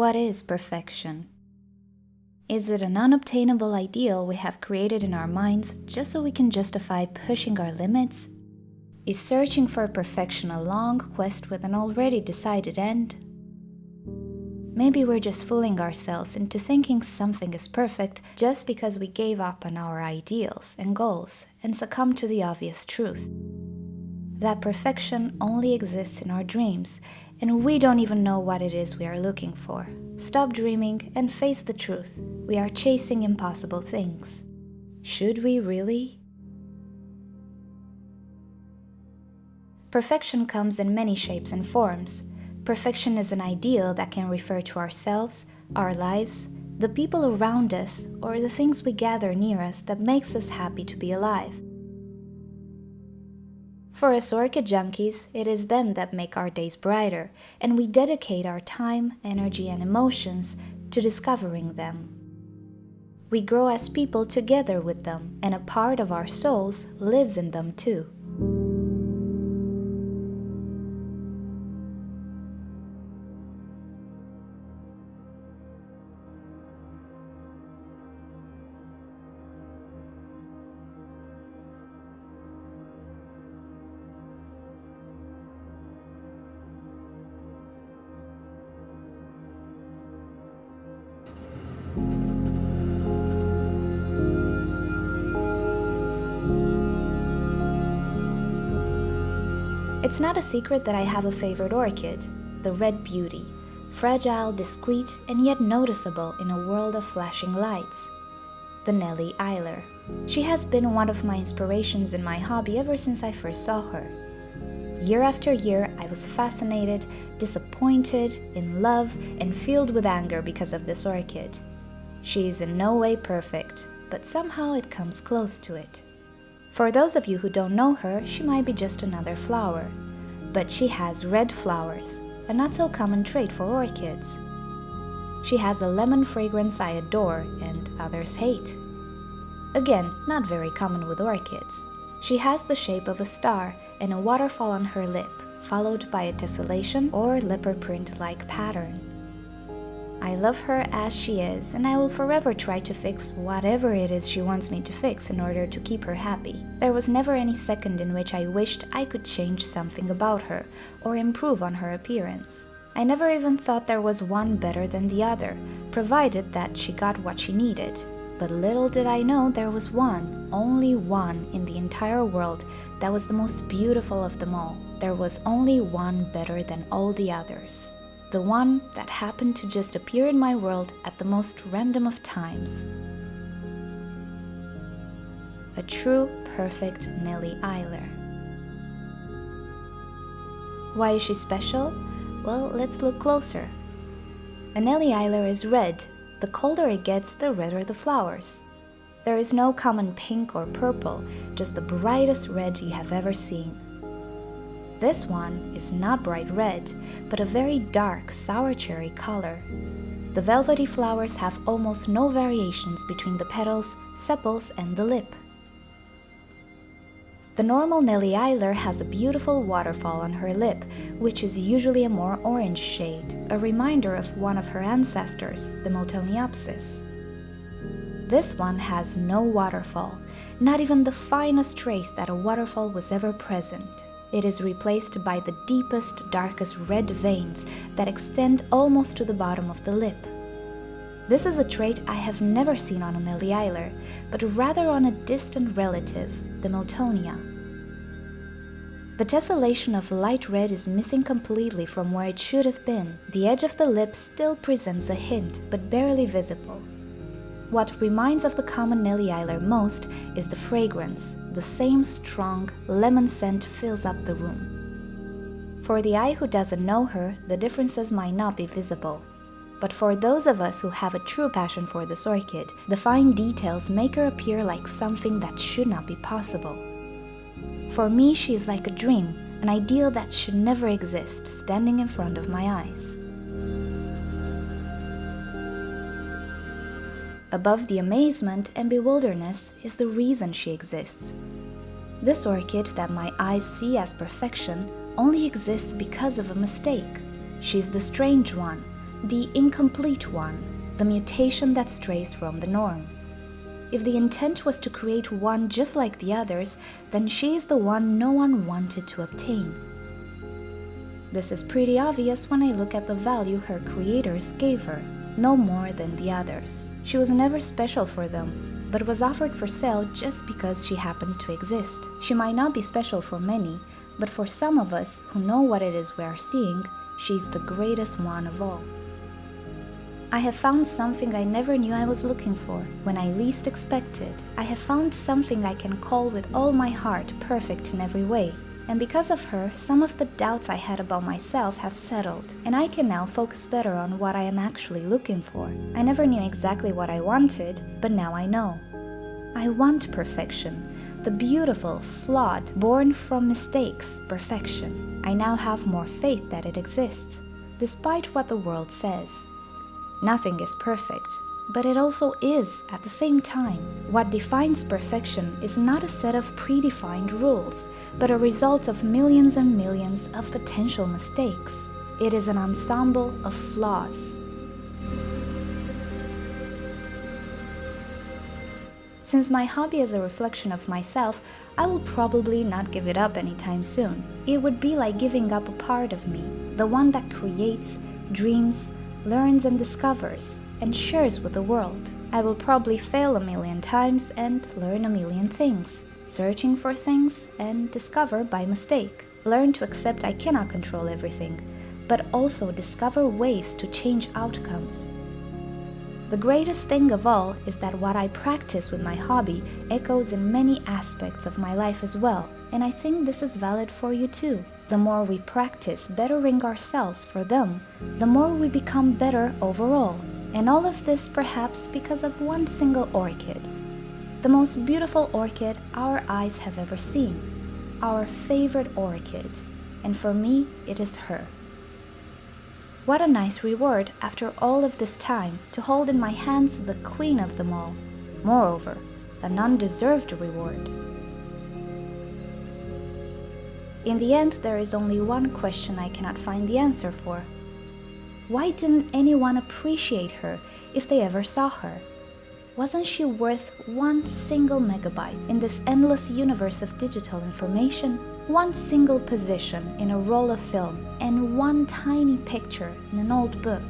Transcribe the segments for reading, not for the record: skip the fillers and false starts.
What is perfection? Is it an unobtainable ideal we have created in our minds just so we can justify pushing our limits? Is searching for perfection a long quest with an already decided end? Maybe we're just fooling ourselves into thinking something is perfect just because we gave up on our ideals and goals and succumbed to the obvious truth that perfection only exists in our dreams, and we don't even know what it is we are looking for. Stop dreaming and face the truth. We are chasing impossible things. Should we really? Perfection comes in many shapes and forms. Perfection is an ideal that can refer to ourselves, our lives, the people around us, or the things we gather near us that makes us happy to be alive. For us orchid junkies, it is them that make our days brighter, and we dedicate our time, energy, and emotions to discovering them. We grow as people together with them, and a part of our souls lives in them too. It's not a secret that I have a favorite orchid, the red beauty, fragile, discreet, and yet noticeable in a world of flashing lights. The Nelly Isler. She has been one of my inspirations in my hobby ever since I first saw her. Year after year, I was fascinated, disappointed, in love, and filled with anger because of this orchid. She is in no way perfect, but somehow it comes close to it. For those of you who don't know her, she might be just another flower. But she has red flowers, a not so common trait for orchids. She has a lemon fragrance I adore and others hate. Again, not very common with orchids. She has the shape of a star and a waterfall on her lip, followed by a tessellation or leopard print-like pattern. I love her as she is, and I will forever try to fix whatever it is she wants me to fix in order to keep her happy. There was never any second in which I wished I could change something about her or improve on her appearance. I never even thought there was one better than the other, provided that she got what she needed. But little did I know there was one, only one in the entire world that was the most beautiful of them all. There was only one better than all the others. The one that happened to just appear in my world at the most random of times. A true, perfect Nelly Isler. Why is she special? Well, let's look closer. A Nelly Isler is red. The colder it gets, the redder the flowers. There is no common pink or purple, just the brightest red you have ever seen. This one is not bright red, but a very dark sour cherry color. The velvety flowers have almost no variations between the petals, sepals, and the lip. The normal Nelly Isler has a beautiful waterfall on her lip, which is usually a more orange shade, a reminder of one of her ancestors, the Miltoniopsis. This one has no waterfall, not even the finest trace that a waterfall was ever present. It is replaced by the deepest, darkest red veins that extend almost to the bottom of the lip. This is a trait I have never seen on a Nelly Isler, but rather on a distant relative, the Miltonia. The tessellation of light red is missing completely from where it should have been. The edge of the lip still presents a hint, but barely visible. What reminds of the common Nelly Isler most is the fragrance. The same strong lemon scent fills up the room. For the eye who doesn't know her, the differences might not be visible. But for those of us who have a true passion for this orchid, the fine details make her appear like something that should not be possible. For me, she is like a dream, an ideal that should never exist, standing in front of my eyes. Above the amazement and bewilderness is the reason she exists. This orchid that my eyes see as perfection only exists because of a mistake. She's the strange one, the incomplete one, the mutation that strays from the norm. If the intent was to create one just like the others, then she is the one no one wanted to obtain. This is pretty obvious when I look at the value her creators gave her, no more than the others. She was never special for them, but was offered for sale just because she happened to exist. She might not be special for many, but for some of us who know what it is we are seeing, she's the greatest one of all. I have found something I never knew I was looking for when I least expected. I have found something I can call with all my heart perfect in every way. And because of her, some of the doubts I had about myself have settled, and I can now focus better on what I am actually looking for. I never knew exactly what I wanted, but now I know. I want perfection, the beautiful, flawed, born from mistakes, perfection. I now have more faith that it exists, despite what the world says. Nothing is perfect, but it also is at the same time. What defines perfection is not a set of predefined rules, but a result of millions and millions of potential mistakes. It is an ensemble of flaws. Since my hobby is a reflection of myself, I will probably not give it up anytime soon. It would be like giving up a part of me, the one that creates, dreams, learns and discovers, and shares with the world. I will probably fail a million times and learn a million things, searching for things and discover by mistake. Learn to accept I cannot control everything, but also discover ways to change outcomes. The greatest thing of all is that what I practice with my hobby echoes in many aspects of my life as well, and I think this is valid for you too. The more we practice bettering ourselves for them, the more we become better overall. And all of this perhaps because of one single orchid. The most beautiful orchid our eyes have ever seen. Our favorite orchid. And for me, it is her. What a nice reward after all of this time to hold in my hands the queen of them all. Moreover, an undeserved reward. In the end, there is only one question I cannot find the answer for. Why didn't anyone appreciate her if they ever saw her? Wasn't she worth one single megabyte in this endless universe of digital information? One single position in a roll of film and one tiny picture in an old book?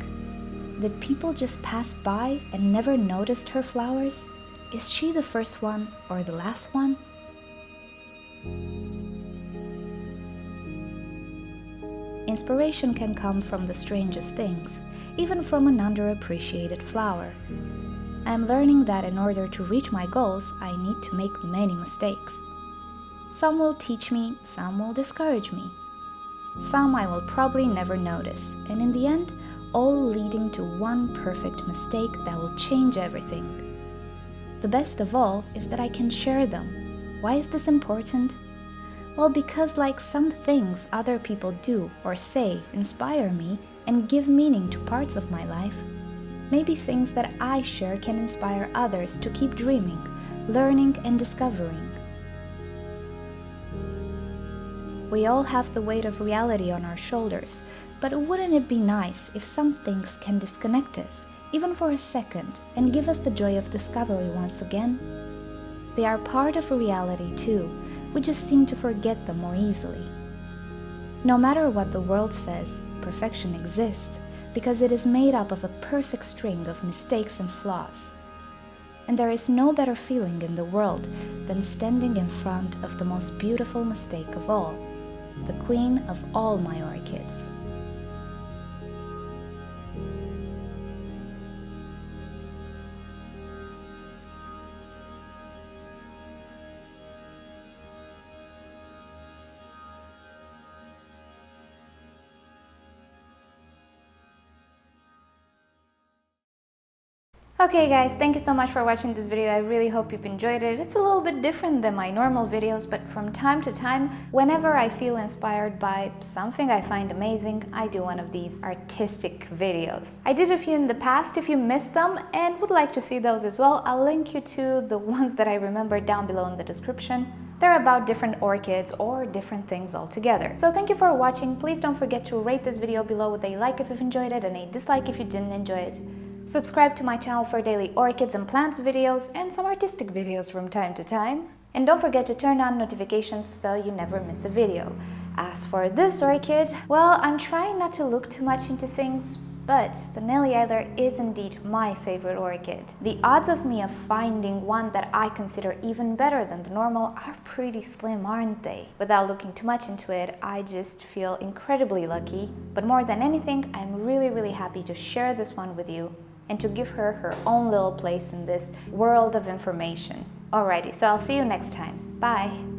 Did people just pass by and never noticed her flowers? Is she the first one or the last one? Inspiration can come from the strangest things, even from an underappreciated flower. I am learning that in order to reach my goals, I need to make many mistakes. Some will teach me, some will discourage me. Some I will probably never notice, and in the end, all leading to one perfect mistake that will change everything. The best of all is that I can share them. Why is this important? Well, because like some things other people do or say inspire me and give meaning to parts of my life, maybe things that I share can inspire others to keep dreaming, learning and discovering. We all have the weight of reality on our shoulders, but wouldn't it be nice if some things can disconnect us, even for a second, and give us the joy of discovery once again? They are part of a reality too. We just seem to forget them more easily. No matter what the world says, perfection exists because it is made up of a perfect string of mistakes and flaws. And there is no better feeling in the world than standing in front of the most beautiful mistake of all, the queen of all my orchids. Okay guys, thank you so much for watching this video. I really hope you've enjoyed it. It's a little bit different than my normal videos, but from time to time, whenever I feel inspired by something I find amazing, I do one of these artistic videos. I did a few in the past. If you missed them and would like to see those as well, I'll link you to the ones that I remember down below in the description. They're about different orchids or different things altogether. So thank you for watching. Please don't forget to rate this video below with a like if you've enjoyed it and a dislike if you didn't enjoy it. Subscribe to my channel for daily orchids and plants videos and some artistic videos from time to time. And don't forget to turn on notifications so you never miss a video. As for this orchid, well, I'm trying not to look too much into things, but the Nelly Isler is indeed my favorite orchid. The odds of me of finding one that I consider even better than the normal are pretty slim, aren't they? Without looking too much into it, I just feel incredibly lucky. But more than anything, I'm really happy to share this one with you and to give her her own little place in this world of information. Alrighty, so I'll see you next time. Bye!